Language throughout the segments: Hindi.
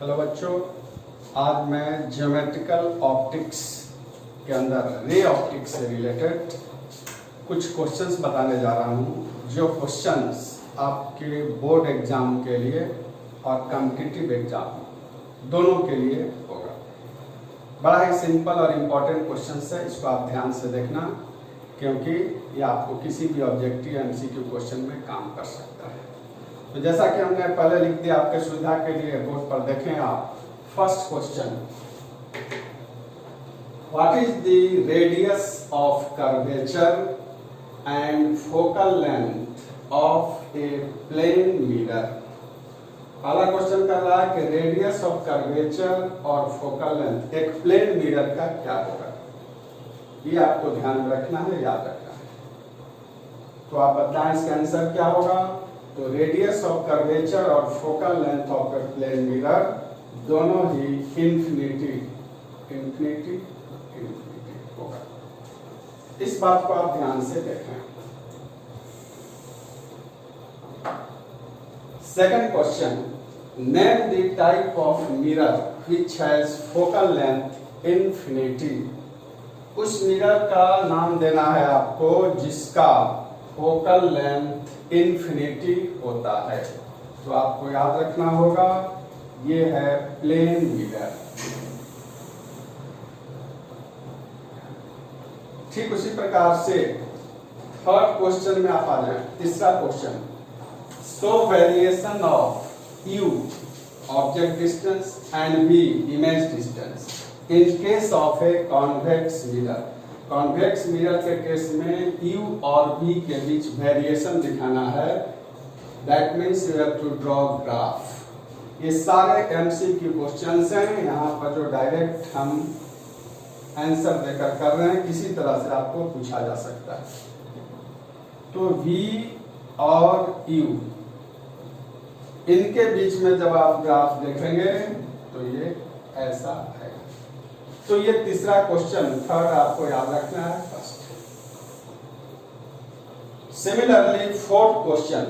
हेलो बच्चों, आज मैं ज्योमेट्रिकल ऑप्टिक्स के अंदर रे ऑप्टिक्स से रिलेटेड कुछ क्वेश्चंस बताने जा रहा हूँ, जो क्वेश्चंस आपके बोर्ड एग्जाम के लिए और कॉम्पिटिटिव एग्जाम दोनों के लिए होगा। बड़ा ही सिंपल और इम्पोर्टेंट क्वेश्चंस है, इसको आप ध्यान से देखना क्योंकि ये आपको किसी भी ऑब्जेक्टिव एमसीक्यू क्वेश्चन में काम कर सकता है। तो जैसा कि हमने पहले लिख दिया, आपके सुविधा के लिए बोर्ड पर देखें आप। First question, what is the radius of curvature and focal length of a plane mirror. पहला क्वेश्चन कर रहा है कि रेडियस ऑफ कर्वेचर और फोकल लेंथ एक प्लेन मिरर का क्या होगा। ये आपको ध्यान में रखना है, याद रखना है। तो आप बताएं इसका आंसर क्या होगा। तो रेडियस ऑफ कर्वेचर और focal length of a plane mirror दोनों ही इंफिनिटी होगा। इस बात को आप ध्यान से देखें। Second question, name the type of mirror which has focal length infinity. उस मिरर का नाम देना है आपको जिसका फोकल लेंथ इंफिनिटी होता है। तो आपको याद रखना होगा, ये है प्लेन मिरर। ठीक उसी प्रकार से थर्ड क्वेश्चन में आप आ जाए। तीसरा question, show variation of u object distance and v image distance in case of a convex mirror. Convex mirror के केस में u और v के बीच वेरिएशन दिखाना है। That means you have to draw graph. ये सारे एमसीक्यू क्वेश्चंस हैं, यहाँ पर जो डायरेक्ट हम आंसर देकर कर रहे हैं, किसी तरह से आपको पूछा जा सकता है। तो v और u इनके बीच में जब आप ग्राफ देखेंगे तो ये ऐसा है। तो ये तीसरा क्वेश्चन, थर्ड आपको याद रखना है first. Similarly fourth question,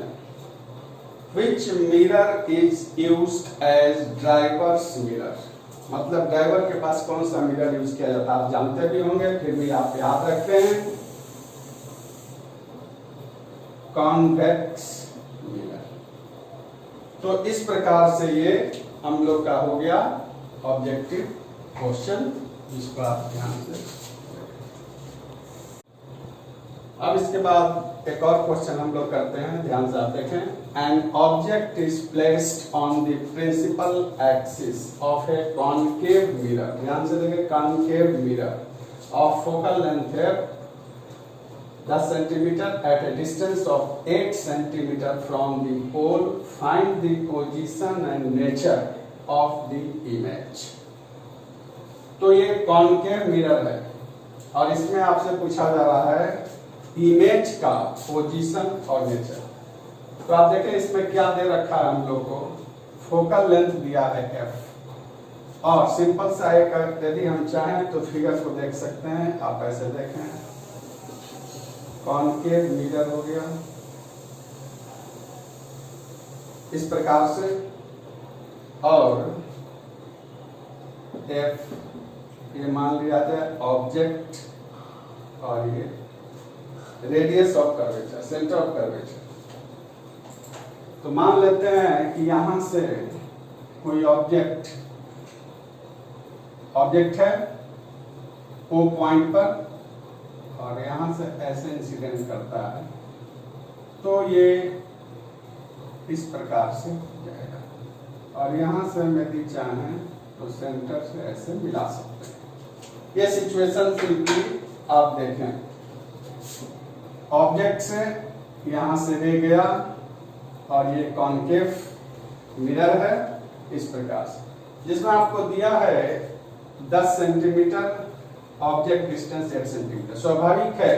which mirror is used as driver's mirror. मतलब ड्राइवर के पास कौन सा मिरर यूज किया जाता है आप जानते भी होंगे, फिर भी आप याद रखते हैं, कॉन्वेक्स मिरर। तो इस प्रकार से ये हम लोग का हो गया ऑब्जेक्टिव क्वेश्चन, जिसको आप ध्यान से। अब इसके बाद एक और क्वेश्चन हम लोग करते हैं, ध्यान से आप देखें। An object is placed on the principal axis of a concave mirror. ध्यान से देखें, concave mirror of focal length है 10 centimetre at a distance of 8 centimetre from the pole. Find the position and nature of the image. तो ये कॉनकेव मिरर है और इसमें आपसे पूछा जा रहा है इमेज का पोजीशन और नेचर। तो आप देखें इसमें क्या दे रखा है हम लोग को, फोकल लेंथ दिया है f, और सिंपल सा एक, यदि हम चाहें तो फिगर को देख सकते हैं। आप ऐसे देखें, कॉनकेव मिरर हो गया इस प्रकार से, और f ये मान लिया जाए ऑब्जेक्ट, और ये radius of curvature, centre of curvature. तो मान लेते हैं कि यहां से कोई ऑब्जेक्ट है O पॉइंट पर, और यहां से ऐसे इंसिडेंट करता है, तो ये इस प्रकार से जाएगा, और यहां से यदि चाहें तो सेंटर से ऐसे मिला सकते हैं। ये सिचुएशन सिंपली आप देखें, ऑब्जेक्ट से यहां से रे गया और ये कॉनकेव मिरर है इस प्रकार से, जिसमें आपको दिया है 10 सेंटीमीटर, ऑब्जेक्ट डिस्टेंस 8 सेंटीमीटर। स्वाभाविक है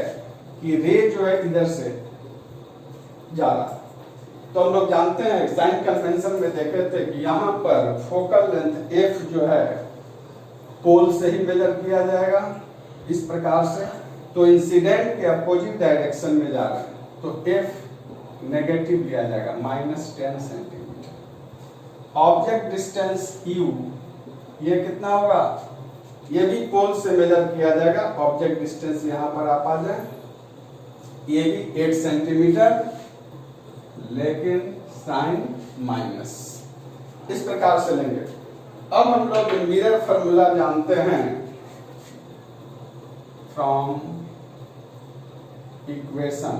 कि रे जो है इधर से जा रहा है। तो हम लोग जानते हैं, साइन कन्वेंशन में देखे थे कि यहाँ पर फोकल लेंथ f जो है पोल से ही मेजर किया जाएगा इस प्रकार से। तो इंसिडेंट के अपोजिट डायरेक्शन में जा रहे हैं, तो f नेगेटिव लिया जाएगा -10 सेंटीमीटर। ऑब्जेक्ट डिस्टेंस u ये कितना होगा, ये भी पोल से मेजर किया जाएगा। ऑब्जेक्ट डिस्टेंस यहां पर आप आ जाए, ये भी 8 सेंटीमीटर, लेकिन साइन माइनस, इस प्रकार से लेंगे। अब हम लोग मिरर फॉर्मूला जानते हैं from equation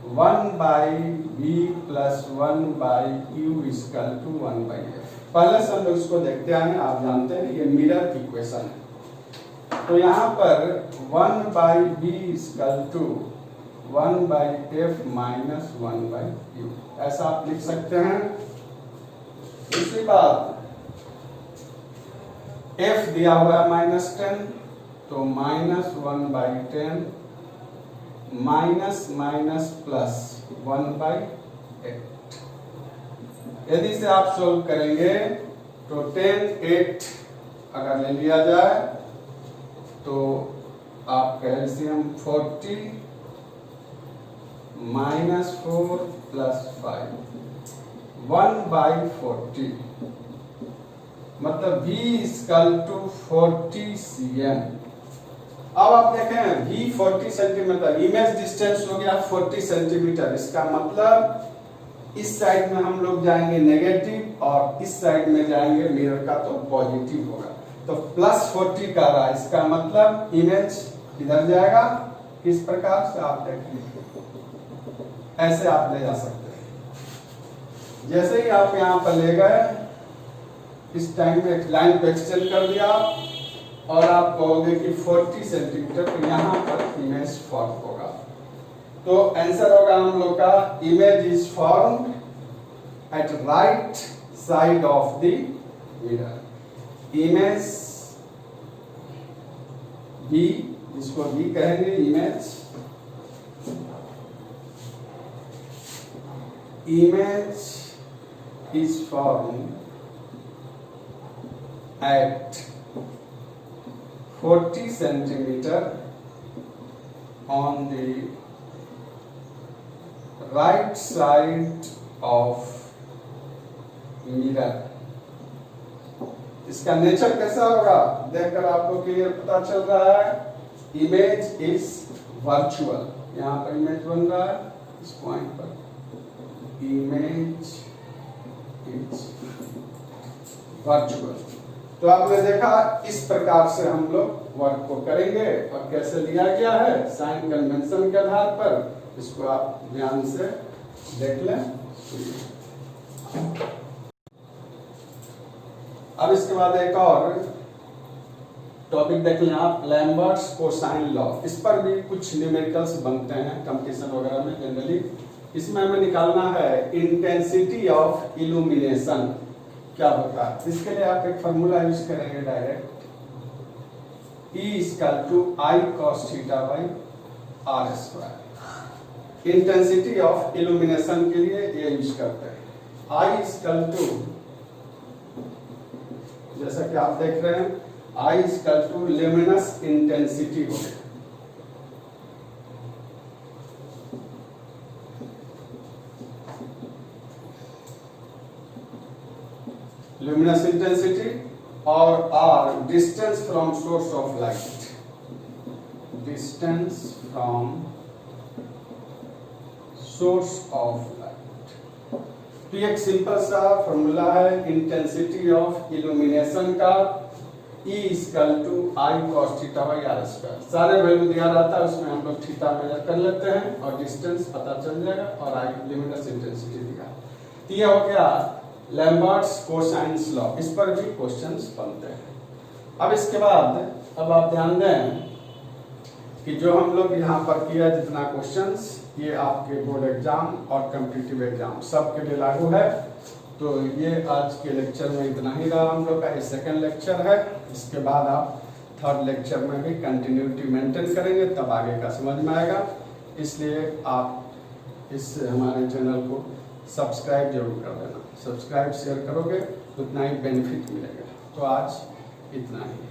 1/v plus 1/u equal to 1/f। पहले से हम लोग इसको देखते हैं, आप जानते हैं ये मिरर इक्वेशन है। तो यहाँ पर 1/v equal to 1/f minus 1/u, ऐसा आप लिख सकते हैं। दूसरी बात, f दिया हुआ है -10, तो -1/10 माइनस माइनस प्लस 1/8। यदि से आप सोल्व करेंगे तो 10 8 अगर ले लिया जाए तो आपका एलसीएम 40 -4 प्लस 5 1/40, मतलब v इक्वल टू 40 cm। अब आप देखें v 40 सेंटीमीटर, इमेज डिस्टेंस हो गया 40 सेंटीमीटर। इसका मतलब इस साइड में हम लोग जाएंगे नेगेटिव और इस साइड में जाएंगे मिरर का तो पॉजिटिव होगा, तो +40 का रहा। इसका मतलब इमेज इधर जाएगा। किस प्रकार से आप देखें, ऐसे आप ले जा सकते हैं। जैसे ही आप यहाँ पर ले गए, इस टाइम में एक लाइन को एक्सटेंड कर दिया और आप कहोगे कि 40 सेंटीमीटर, तो यहाँ पर इमेज फॉर्म होगा। तो आंसर होगा हम लोग का, image is formed at right side of the mirror. Image B, जिसको बी कहेंगे, image is formed at 40 centimeter on the right side of mirror। इसका नेचर कैसा होगा देखकर आपको क्लियर पता चल रहा है। इमेज इज वर्चुअल, यहाँ पर इमेज बन रहा है इस पॉइंट पर, इमेज इज वर्चुअल। तो आपने देखा इस प्रकार से हम लोग वर्क को करेंगे और कैसे लिया गया है साइन कन्वेंशन के आधार पर, इसको आप ध्यान से देख लें। अब इसके बाद एक और टॉपिक देख लें आप, लैम्बर्ट्स कोसाइन लॉ। इस पर भी कुछ न्यूमेरिकल्स बनते हैं कंपटीशन वगैरह में जनरली। इसमें हमें निकालना है इंटेंसिटी ऑफ इल्यूमिनेशन क्या होता है। इसके लिए आप एक फॉर्मूला यूज करेंगे direct, E equal to I cos theta by R square. Intensity of illumination के लिए ये यूज करते हैं। I इक्वल टू, जैसा कि आप देख रहे हैं, I equal to luminous intensity हो गया। luminous intensity और R distance from source of light, distance from source of light। तो एक सिंपल सा फॉर्मूला है इंटेंसिटी ऑफ इल्यूमिनेशन का, E equal to I cos theta by R square. सारे वैल्यू दिया रहता है, उसमें हम लोग थीटा मेजर कर लेते हैं और डिस्टेंस पता चल जाएगा और I luminous इंटेंसिटी दिया। तो ये हो गया लैम्बर्ट्स कोसाइन्स लॉ। इस पर भी क्वेश्चंस बनते हैं। अब इसके बाद अब आप ध्यान दें कि जो हम लोग यहाँ पर किया जितना क्वेश्चंस, ये आपके बोर्ड एग्जाम और कॉम्पिटिटिव एग्जाम सबके लिए लागू है। तो ये आज के लेक्चर में इतना ही रहा हम लोग का। ये सेकंड लेक्चर है, इसके बाद आप थर्ड लेक्चर में भी कंटिन्यूटी मेंटेन करेंगे, तब आगे का समझ में आएगा। इसलिए आप इस हमारे चैनल को सब्सक्राइब जरूर कर देना। सब्सक्राइब शेयर करोगे उतना ही बेनिफिट मिलेगा। तो आज इतना ही।